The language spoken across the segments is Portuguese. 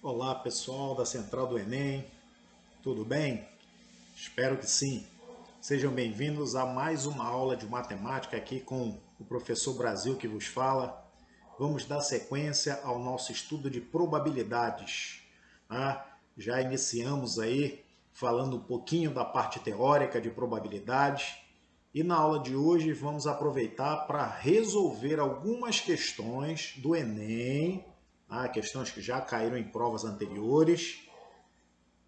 Olá pessoal da Central do Enem, tudo bem? Espero que sim. Sejam bem-vindos a mais uma aula de matemática aqui com o professor Brasil que vos fala. Vamos dar sequência ao nosso estudo de probabilidades. Já iniciamos aí falando um pouquinho da parte teórica de probabilidades e na aula de hoje vamos aproveitar para resolver algumas questões do Enem, questões que já caíram em provas anteriores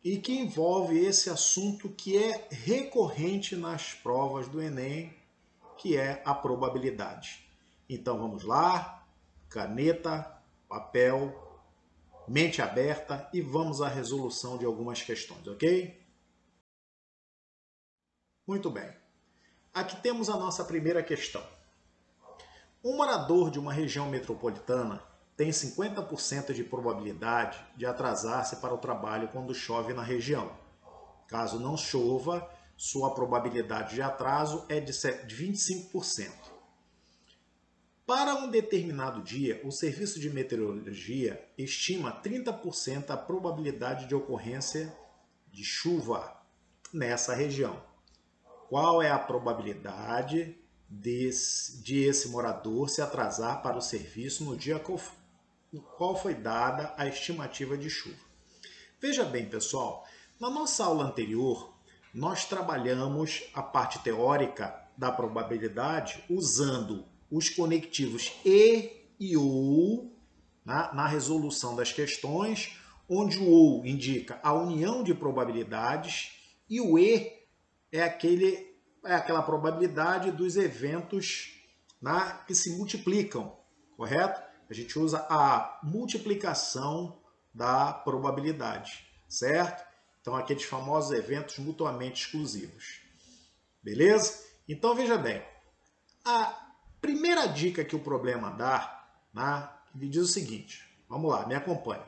e que envolve esse assunto que é recorrente nas provas do Enem, que é a probabilidade. Então vamos lá, caneta, papel, mente aberta e vamos à resolução de algumas questões, ok? Muito bem. Aqui temos a nossa primeira questão. Um morador de uma região metropolitana tem 50% de probabilidade de atrasar-se para o trabalho quando chove na região. Caso não chova, sua probabilidade de atraso é de 25%. Para um determinado dia, o Serviço de Meteorologia estima 30% a probabilidade de ocorrência de chuva nessa região. Qual é a probabilidade de esse morador se atrasar para o serviço no dia qual foi dada a estimativa de chuva? Veja bem, pessoal, na nossa aula anterior, nós trabalhamos a parte teórica da probabilidade usando os conectivos e ou na resolução das questões, onde o ou indica a união de probabilidades e o e é aquela probabilidade dos eventos que se multiplicam, correto? A gente usa a multiplicação da probabilidade, certo? Então, aqueles famosos eventos mutuamente exclusivos. Beleza? Então, veja bem. A primeira dica que o problema dá, ele diz o seguinte. Vamos lá, me acompanhe.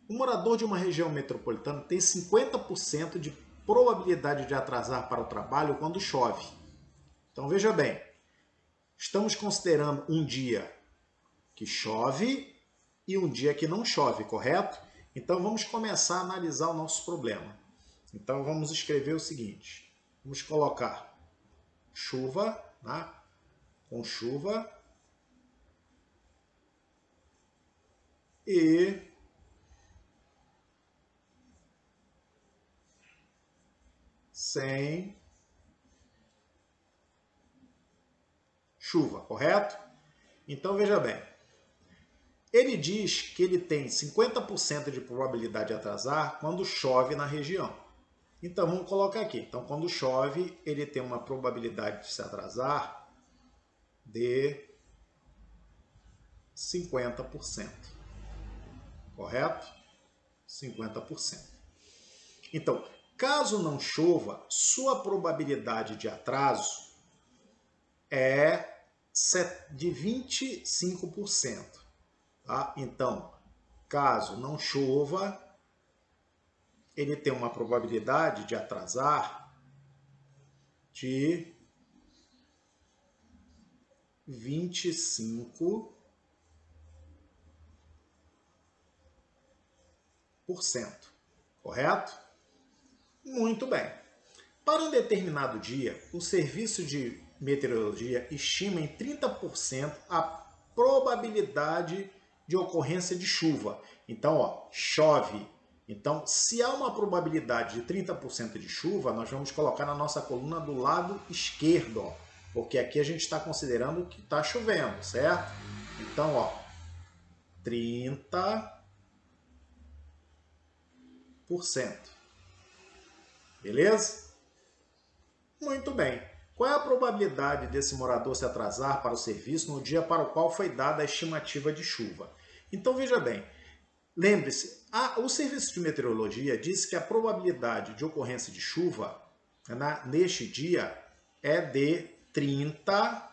Um morador de uma região metropolitana tem 50% de probabilidade de atrasar para o trabalho quando chove. Então, veja bem. Estamos considerando um dia que chove e um dia que não chove, correto? Então vamos começar a analisar o nosso problema. Então vamos escrever o seguinte. Vamos colocar chuva, com chuva e sem chuva, correto? Então veja bem. Ele diz que ele tem 50% de probabilidade de atrasar quando chove na região. Então vamos colocar aqui. Então quando chove, ele tem uma probabilidade de se atrasar de 50%. Correto? 50%. Então, caso não chova, sua probabilidade de atraso é de 25%. Tá? Então, caso não chova, ele tem uma probabilidade de atrasar de 25%. Correto? Muito bem. Para um determinado dia, o Serviço de Meteorologia estima em 30% a probabilidade de ocorrência de chuva. Então, chove. Então, se há uma probabilidade de 30% de chuva, nós vamos colocar na nossa coluna do lado esquerdo, porque aqui a gente está considerando que está chovendo, certo? Então, 30%. Beleza? Muito bem. Qual é a probabilidade desse morador se atrasar para o serviço no dia para o qual foi dada a estimativa de chuva? Então, veja bem. Lembre-se, o Serviço de Meteorologia diz que a probabilidade de ocorrência de chuva neste dia é de 30%.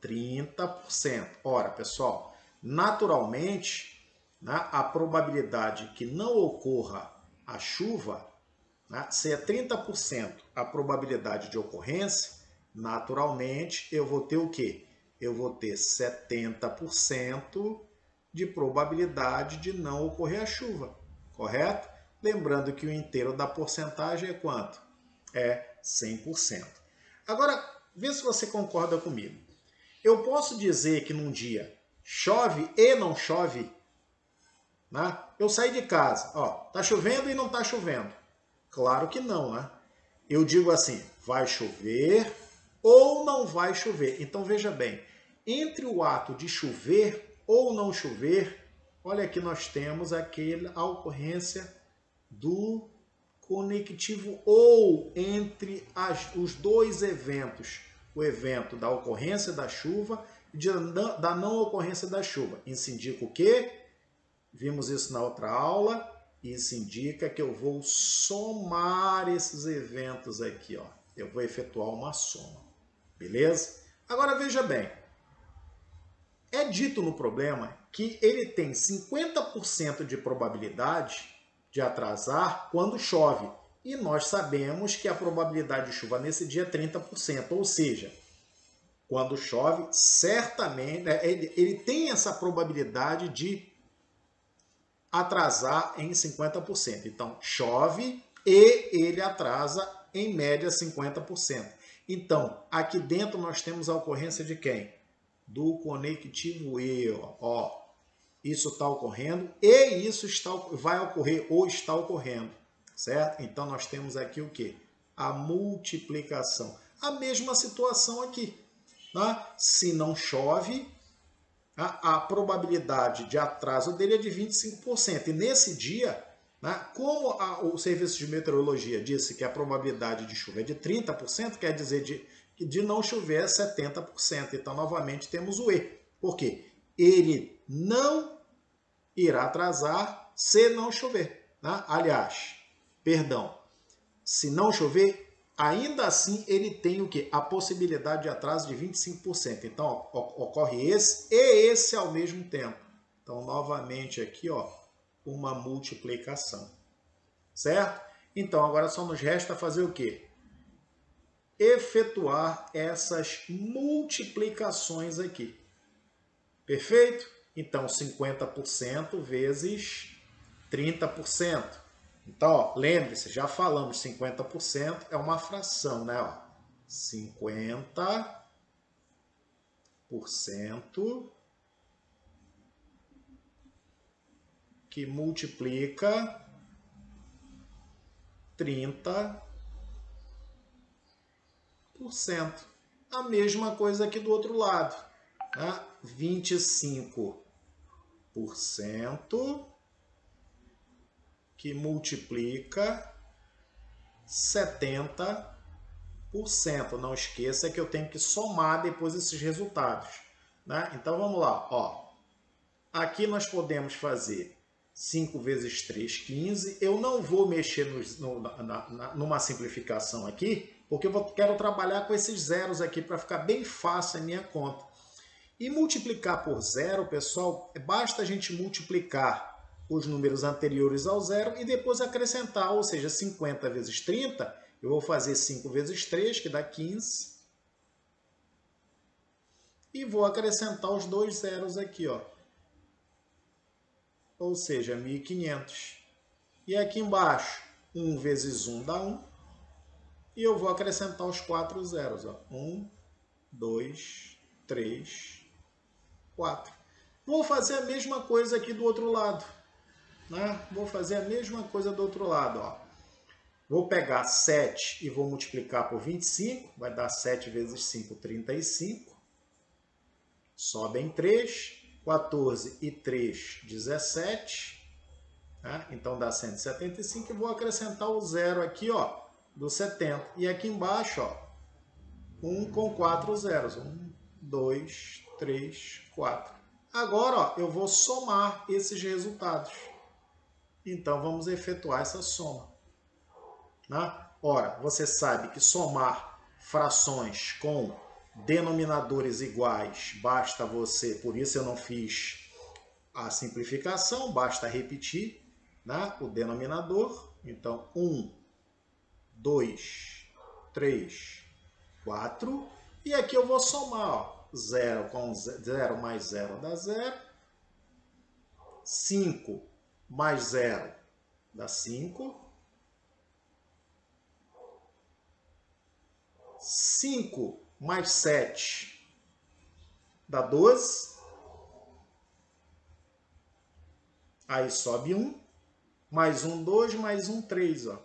30%. Ora, pessoal, naturalmente, a probabilidade que não ocorra a chuva, se é 30% a probabilidade de ocorrência, naturalmente eu vou ter o quê? Eu vou ter 70% de probabilidade de não ocorrer a chuva, correto? Lembrando que o inteiro da porcentagem é quanto? É 100%. Agora, vê se você concorda comigo. Eu posso dizer que num dia chove e não chove? Né? Eu saí de casa, ó, tá chovendo e não tá chovendo. Claro que não, né? Eu digo assim, vai chover ou não vai chover. Então veja bem, entre o ato de chover ou não chover, olha aqui nós temos a ocorrência do conectivo ou entre os dois eventos. O evento da ocorrência da chuva e da não ocorrência da chuva. Isso indica o quê? Vimos isso na outra aula. Isso indica que eu vou somar esses eventos aqui, ó. Eu vou efetuar uma soma, beleza? Agora veja bem, é dito no problema que ele tem 50% de probabilidade de atrasar quando chove. E nós sabemos que a probabilidade de chuva nesse dia é 30%, ou seja, quando chove, certamente ele tem essa probabilidade de atrasar em 50%. Então, chove e ele atrasa em média 50%. Então, aqui dentro nós temos a ocorrência de quem? Do conectivo E. Ó, isso está ocorrendo e isso vai ocorrer ou está ocorrendo, certo? Então, nós temos aqui o quê? A multiplicação. A mesma situação aqui. Tá? Se não chove, a probabilidade de atraso dele é de 25%. E nesse dia, né, como o Serviço de Meteorologia disse que a probabilidade de chuva é de 30%, quer dizer de não chover é 70%. Então, novamente, temos o E. Por quê? Ele não irá atrasar se não chover. Né? Aliás, perdão, se não chover, ainda assim ele tem o quê? A possibilidade de atraso de 25%. Então, ocorre esse e esse ao mesmo tempo. Então, novamente aqui, ó, uma multiplicação. Certo? Então, agora só nos resta fazer o quê? Efetuar essas multiplicações aqui. Perfeito? Então, 50% vezes 30%. Então, ó, lembre-se, já falamos, 50% é uma fração, né? Ó, 50% que multiplica 30%. A mesma coisa aqui do outro lado, né? 25% que multiplica 70%. Não esqueça que eu tenho que somar depois esses resultados. Né? Então vamos lá. Ó. Aqui nós fazer 5 vezes 3, 15. Eu não vou mexer numa simplificação aqui, porque eu quero trabalhar com esses zeros aqui para ficar bem fácil a minha conta. E multiplicar por zero, pessoal, basta a gente multiplicar os números anteriores ao zero e depois acrescentar, ou seja, 50 vezes 30, eu vou fazer 5 vezes 3, que dá 15. E vou acrescentar os dois zeros aqui, ó. Ou seja, 1.500. E aqui embaixo, 1 vezes 1 dá 1. E eu vou acrescentar os 4 zeros, ó. 1, 2, 3, 4. Vou fazer a mesma coisa aqui do outro lado. Né? Vou fazer a mesma coisa do outro lado, ó. Vou pegar 7 e vou multiplicar por 25. Vai dar 7 vezes 5, 35. Sobem 3. 14 e 3, 17. Tá? Então dá 175. E vou acrescentar o zero aqui, ó, do 70. E aqui embaixo, ó, 1 com 4 zeros. 1, 2, 3, 4. Agora, ó, eu vou somar esses resultados. Então, vamos efetuar essa soma. Né? Ora, você sabe que somar frações com denominadores iguais, basta você, por isso eu não fiz a simplificação, basta repetir, né, o denominador. Então, 1, 2, 3, 4. E aqui eu vou somar, ó, 0 com 0 mais 0 dá 0. 5 mais 0 dá 5. 5 mais 7 dá 12. Aí sobe 1. Mais 1, 2. Mais 1, 3. Ó.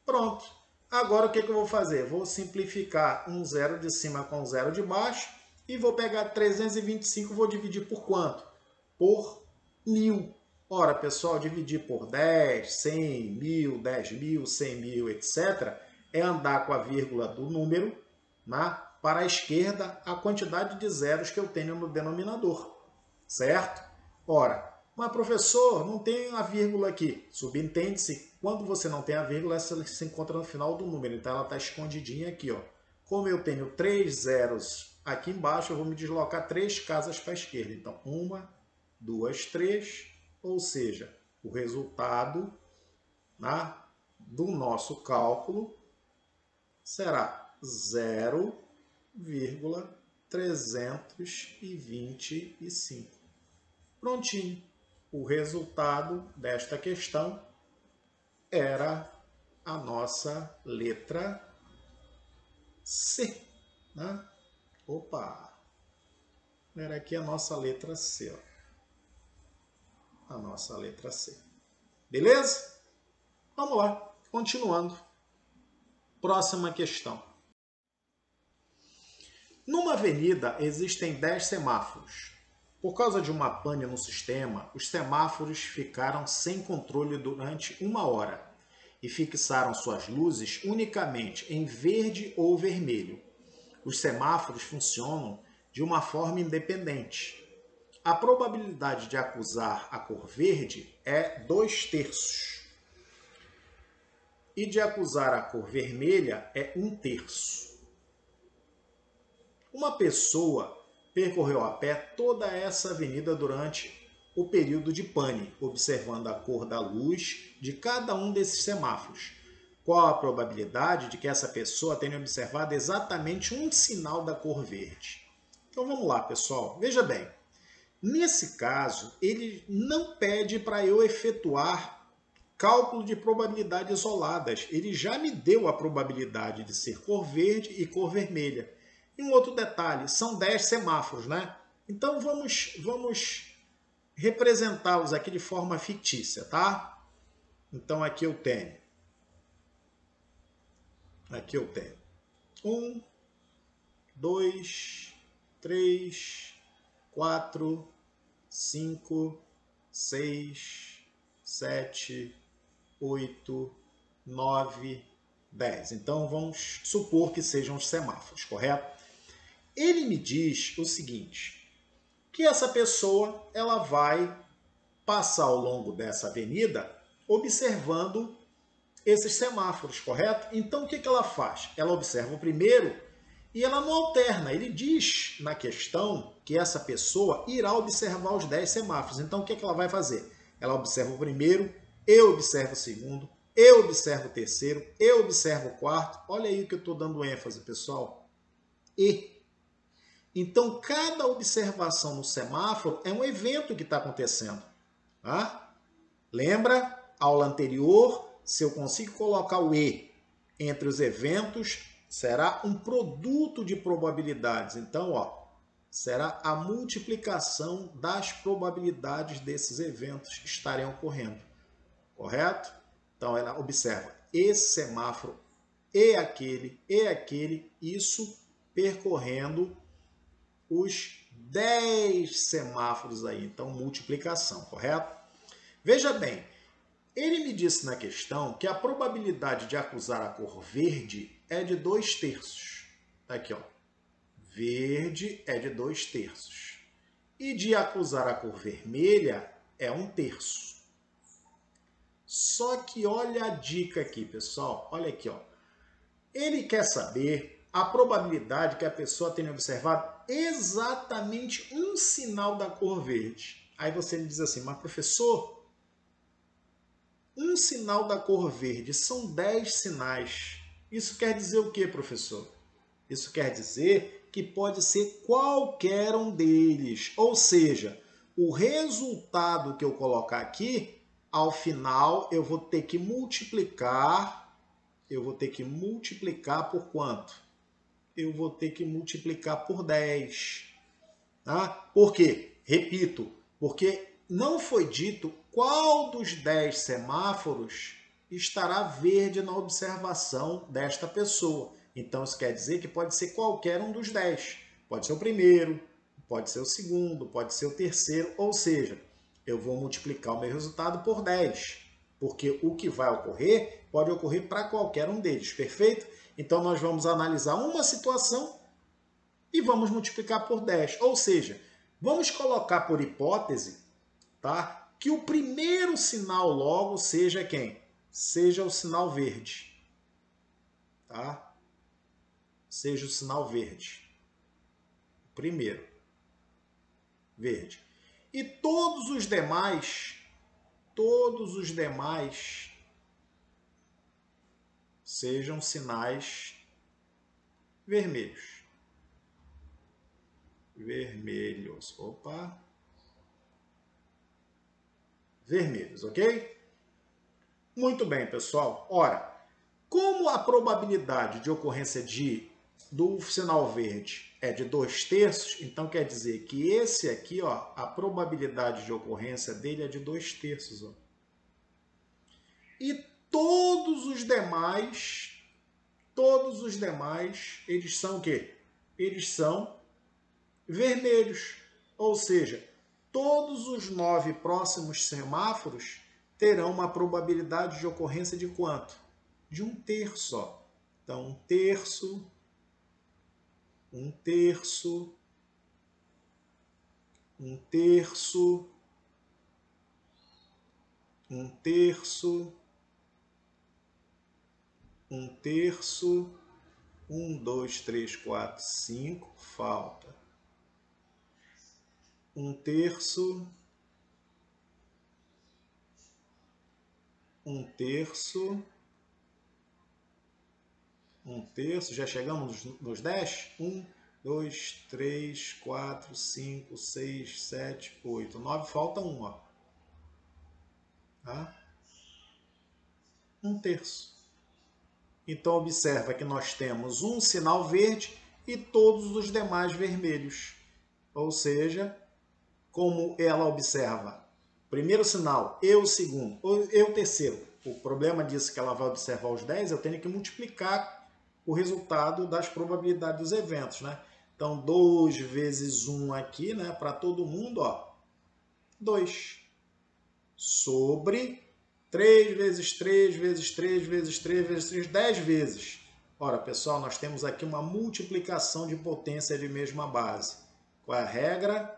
Pronto. Agora o que eu vou fazer? Vou simplificar um zero de cima com um zero de baixo e vou pegar 325 e vou dividir por quanto? Por 1000. Ora, pessoal, dividir por 10, 100, 1000, 10.000, 100.000, etc. é andar com a vírgula do número, né, para a esquerda a quantidade de zeros que eu tenho no denominador. Certo? Ora, mas professor, não tem a vírgula aqui. Subentende-se, quando você não tem a vírgula, essa se encontra no final do número. Então ela está escondidinha aqui. Ó. Como eu tenho 3 zeros aqui embaixo, eu vou me deslocar 3 casas para a esquerda. Então, 1, 2, 3. Ou seja, o resultado, né, do nosso cálculo será 0,325. Prontinho. O resultado desta questão era a nossa letra C. Né? Opa! Era aqui a nossa letra C. Ó. A nossa letra C. Beleza? Vamos lá. Continuando. Próxima questão. Numa avenida existem 10 semáforos. Por causa de uma pane no sistema, os semáforos ficaram sem controle durante 1 hora e fixaram suas luzes unicamente em verde ou vermelho. Os semáforos funcionam de uma forma independente. A probabilidade de acusar a cor verde é 2/3. E de acusar a cor vermelha é 1/3. Uma pessoa percorreu a pé toda essa avenida durante o período de pane, observando a cor da luz de cada um desses semáforos. Qual a probabilidade de que essa pessoa tenha observado exatamente um sinal da cor verde? Então vamos lá, pessoal. Veja bem, nesse caso, ele não pede para eu efetuar cálculo de probabilidade isoladas. Ele já me deu a probabilidade de ser cor verde e cor vermelha. E um outro detalhe, são 10 semáforos, né? Então vamos representá-los aqui de forma fictícia, tá? Então aqui eu tenho 1, 2, 3, 4, 5, 6, 7, 8, 9, 10. Então vamos supor que sejam os semáforos, correto? Ele me diz o seguinte, que essa pessoa ela vai passar ao longo dessa avenida observando esses semáforos, correto? Então o que ela faz? Ela observa o primeiro e ela não alterna. Ele diz na questão que essa pessoa irá observar os 10 semáforos. Então o que ela vai fazer? Ela observa o primeiro, eu observo o segundo, eu observo o terceiro, eu observo o quarto. Olha aí o que eu estou dando ênfase, pessoal. E então, cada observação no semáforo é um evento que está acontecendo. Tá? Lembra? Aula anterior, se eu consigo colocar o E entre os eventos, será um produto de probabilidades. Então, ó, será a multiplicação das probabilidades desses eventos estarem ocorrendo. Correto? Então, ela observa esse semáforo e aquele, isso percorrendo os 10 semáforos aí, então multiplicação, correto? Veja bem, ele me disse na questão que a probabilidade de acusar a cor verde é de 2/3. Tá aqui, ó. Verde é de 2/3. E de acusar a cor vermelha é 1/3. Só que olha a dica aqui, pessoal. Olha aqui, ó. Ele quer saber a probabilidade que a pessoa tenha observado exatamente um sinal da cor verde. Aí você me diz assim, mas professor, um sinal da cor verde são 10 sinais. Isso quer dizer o que, professor? Isso quer dizer que pode ser qualquer um deles. Ou seja, o resultado que eu colocar aqui, ao final eu vou ter que multiplicar, por quanto? Eu vou ter que multiplicar por 10. Tá? Por quê? Repito, porque não foi dito qual dos 10 semáforos estará verde na observação desta pessoa. Então, isso quer dizer que pode ser qualquer um dos 10. Pode ser o primeiro, pode ser o segundo, pode ser o terceiro. Ou seja, eu vou multiplicar o meu resultado por 10. Porque o que vai ocorrer pode ocorrer para qualquer um deles. Perfeito? Então, nós vamos analisar uma situação e vamos multiplicar por 10. Ou seja, vamos colocar por hipótese, tá, que o primeiro sinal logo seja quem? Seja o sinal verde. Tá? Seja o sinal verde. Primeiro. Verde. E todos os demais sejam sinais vermelhos. Vermelhos. Opa. Vermelhos, ok? Muito bem, pessoal. Ora, como a probabilidade de ocorrência do sinal verde é de 2/3, então quer dizer que esse aqui, ó, a probabilidade de ocorrência dele é de 2/3. Ó. E todos os demais, eles são o quê? Eles são vermelhos. Ou seja, todos os 9 próximos semáforos terão uma probabilidade de ocorrência de quanto? De 1/3. Ó. Então, 1/3, 1/3, 1/3, 1/3, 1/3, 1, 2, 3, 4, 5, falta. 1/3, 1/3, 1/3, já chegamos nos 10? 1, 2, 3, 4, 5, 6, 7, 8, 9, falta 1, ó. Tá? 1/3. Então, observa que nós temos um sinal verde e todos os demais vermelhos. Ou seja, como ela observa primeiro sinal e o segundo, e o terceiro. O problema disso é que ela vai observar os 10, eu tenho que multiplicar o resultado das probabilidades dos eventos. Né? Então, 2 vezes 1 aqui, né, para todo mundo, ó, 2. Sobre 3 vezes 3 vezes 3 vezes 3 vezes 3, 10 vezes. Ora, pessoal, nós temos aqui uma multiplicação de potência de mesma base. Qual é a regra?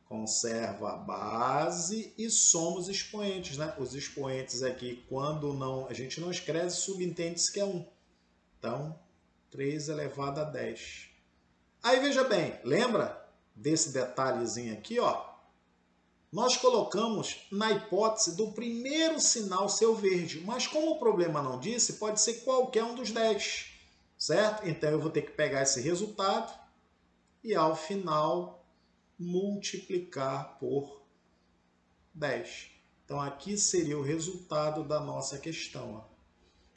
Conserva a base e soma os expoentes. Né? Os expoentes aqui, quando não, a gente não escreve, subentende-se que é 1. Então, 3 elevado a 10. Aí, veja bem, lembra desse detalhezinho aqui, ó? Nós colocamos na hipótese do primeiro sinal ser verde, mas como o problema não disse, pode ser qualquer um dos 10, certo? Então eu vou ter que pegar esse resultado e ao final multiplicar por 10. Então aqui seria o resultado da nossa questão. Ó.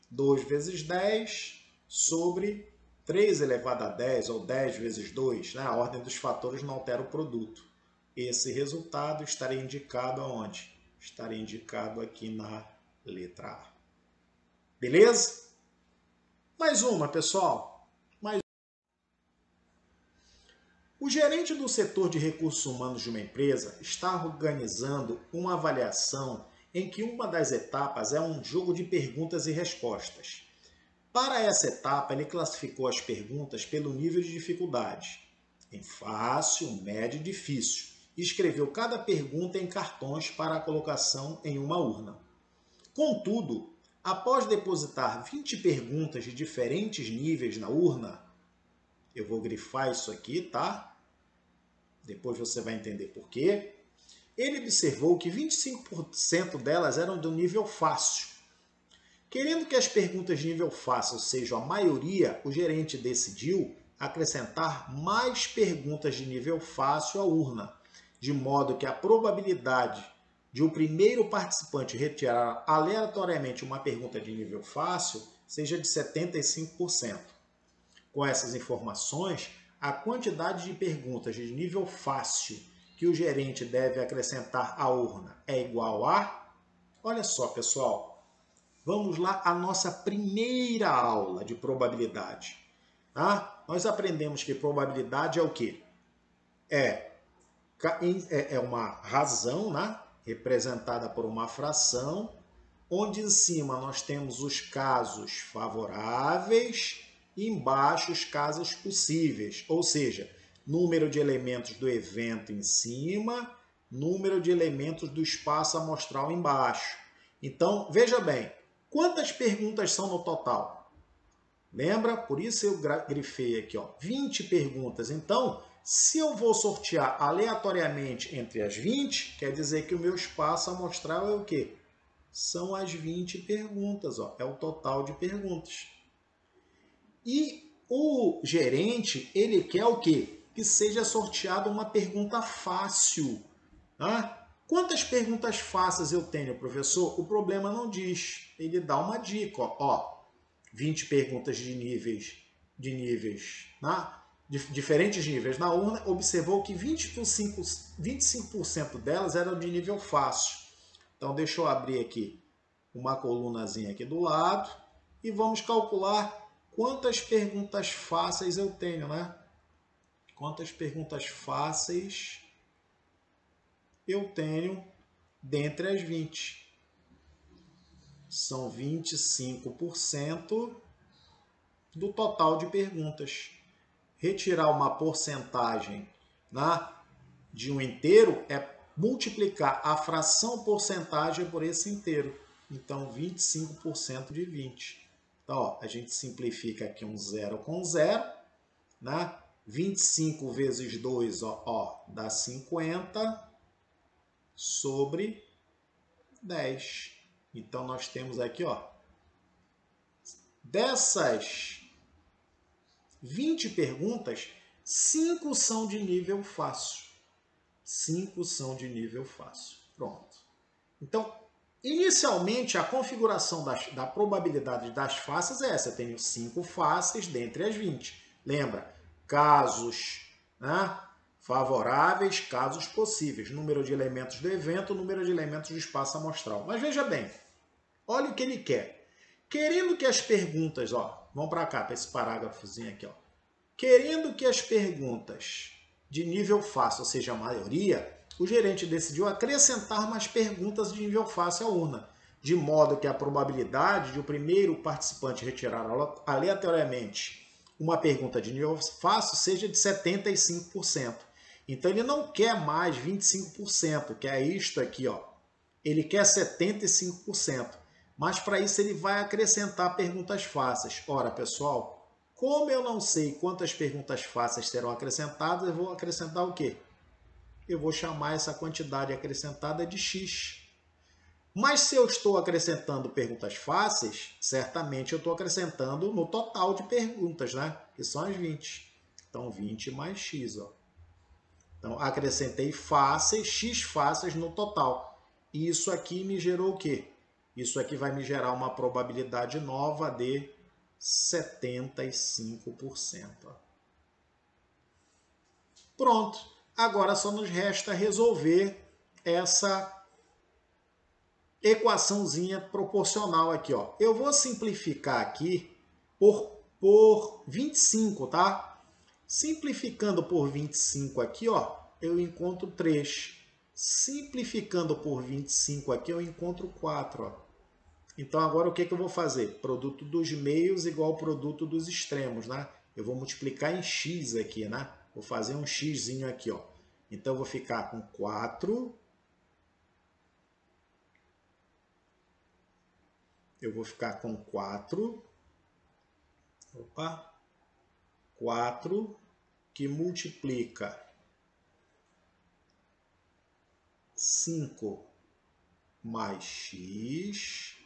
2 vezes 10 sobre 3 elevado a 10, ou 10 vezes 2, né? A ordem dos fatores não altera o produto. Esse resultado estaria indicado aonde? Estaria indicado aqui na letra A. Beleza? Mais uma, pessoal. O gerente do setor de recursos humanos de uma empresa está organizando uma avaliação em que uma das etapas é um jogo de perguntas e respostas. Para essa etapa, ele classificou as perguntas pelo nível de dificuldade, em fácil, médio e difícil. E escreveu cada pergunta em cartões para a colocação em uma urna. Contudo, após depositar 20 perguntas de diferentes níveis na urna, eu vou grifar isso aqui, tá? Depois você vai entender por quê. Ele observou que 25% delas eram do nível fácil. Querendo que as perguntas de nível fácil sejam a maioria, o gerente decidiu acrescentar mais perguntas de nível fácil à urna, de modo que a probabilidade de o primeiro participante retirar aleatoriamente uma pergunta de nível fácil seja de 75%. Com essas informações, a quantidade de perguntas de nível fácil que o gerente deve acrescentar à urna é igual a... Olha só, pessoal, vamos lá à nossa primeira aula de probabilidade. Tá? Nós aprendemos que probabilidade é o quê? É uma razão, né? Representada por uma fração, onde em cima nós temos os casos favoráveis e embaixo os casos possíveis, ou seja, número de elementos do evento em cima, número de elementos do espaço amostral embaixo. Então, veja bem, quantas perguntas são no total? Lembra? Por isso eu grifei aqui, ó, 20 perguntas. Então, se eu vou sortear aleatoriamente entre as 20, quer dizer que o meu espaço amostral é o quê? São as 20 perguntas, ó, é o total de perguntas. E o gerente, ele quer o quê? Que seja sorteada uma pergunta fácil. Tá? Quantas perguntas fáceis eu tenho, professor? O problema não diz. Ele dá uma dica, ó. 20 perguntas de níveis, né? Diferentes níveis na urna, observou que 25% delas eram de nível fácil. Então, deixa eu abrir aqui uma colunazinha aqui do lado e vamos calcular quantas perguntas fáceis eu tenho, né? Quantas perguntas fáceis eu tenho dentre as 20. São 25% do total de perguntas. Retirar uma porcentagem, né, de um inteiro é multiplicar a fração porcentagem por esse inteiro. Então, 25% de 20. Então, ó, a gente simplifica aqui um zero com zero, né? 25 vezes 2, dá 50 sobre 10. Então, nós temos aqui, ó, dessas 20 perguntas, 5 são de nível fácil. 5 são de nível fácil. Pronto. Então, inicialmente, a configuração da probabilidade das fáceis é essa. Eu tenho 5 fáceis dentre as 20. Lembra? Casos, né, favoráveis, casos possíveis. Número de elementos do evento, número de elementos do espaço amostral. Mas veja bem, olha o que ele quer. Querendo que as perguntas, ó, vamos para cá, para esse parágrafozinho aqui, ó. Querendo que as perguntas de nível fácil, ou seja, a maioria, o gerente decidiu acrescentar mais perguntas de nível fácil à urna, de modo que a probabilidade de o primeiro participante retirar aleatoriamente uma pergunta de nível fácil seja de 75%. Então ele não quer mais 25%, que é isto aqui, ó. Ele quer 75%. Mas para isso ele vai acrescentar perguntas fáceis. Ora, pessoal, como eu não sei quantas perguntas fáceis serão acrescentadas, eu vou acrescentar o quê? Eu vou chamar essa quantidade acrescentada de x. Mas se eu estou acrescentando perguntas fáceis, certamente eu estou acrescentando no total de perguntas, né? Que são as 20. Então, 20 mais x, ó. Então, acrescentei fáceis, x fáceis no total. E isso aqui me gerou o quê? Isso aqui vai me gerar uma probabilidade nova de 75%. Pronto. Agora só nos resta resolver essa equaçãozinha proporcional aqui, ó. Eu vou simplificar aqui por 25, tá? Simplificando por 25 aqui, ó, eu encontro 3. Simplificando por 25 aqui, eu encontro 4, ó. Então, agora o que eu vou fazer? Produto dos meios igual ao produto dos extremos, né? Eu vou multiplicar em x aqui, né? Vou fazer um xzinho aqui, ó. Então, eu vou ficar com 4. Eu vou ficar com 4. Opa! 4 que multiplica 5 mais x.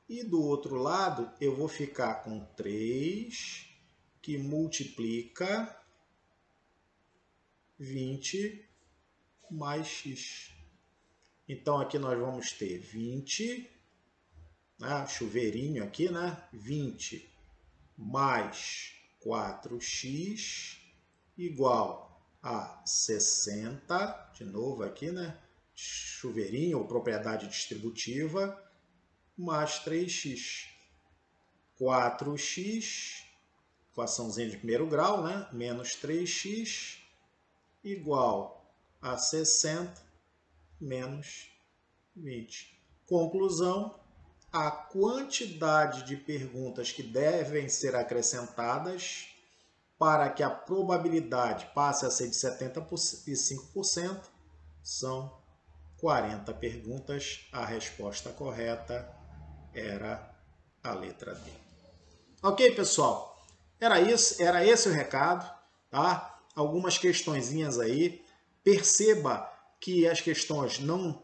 E do outro lado, eu vou ficar com 3, que multiplica 20 mais x. Então, aqui nós vamos ter 20, né, chuveirinho aqui, né? 20 mais 4x igual a 60, de novo aqui, né? Chuveirinho ou propriedade distributiva, mais 3x. 4x, equaçãozinha de primeiro grau, né? Menos 3x igual a 60 menos 20. Conclusão, a quantidade de perguntas que devem ser acrescentadas para que a probabilidade passe a ser de 75% são 40 perguntas. A resposta correta era a letra D. Ok, pessoal? Era esse o recado, tá? Algumas questõezinhas aí. Perceba que as questões não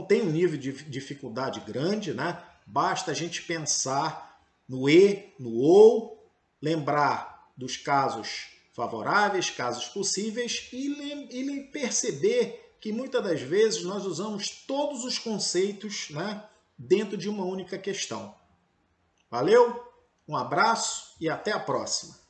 têm um nível de dificuldade grande, né? Basta a gente pensar no e, no ou, lembrar dos casos favoráveis, casos possíveis e perceber que muitas das vezes nós usamos todos os conceitos, né, dentro de uma única questão. Valeu, um abraço e até a próxima!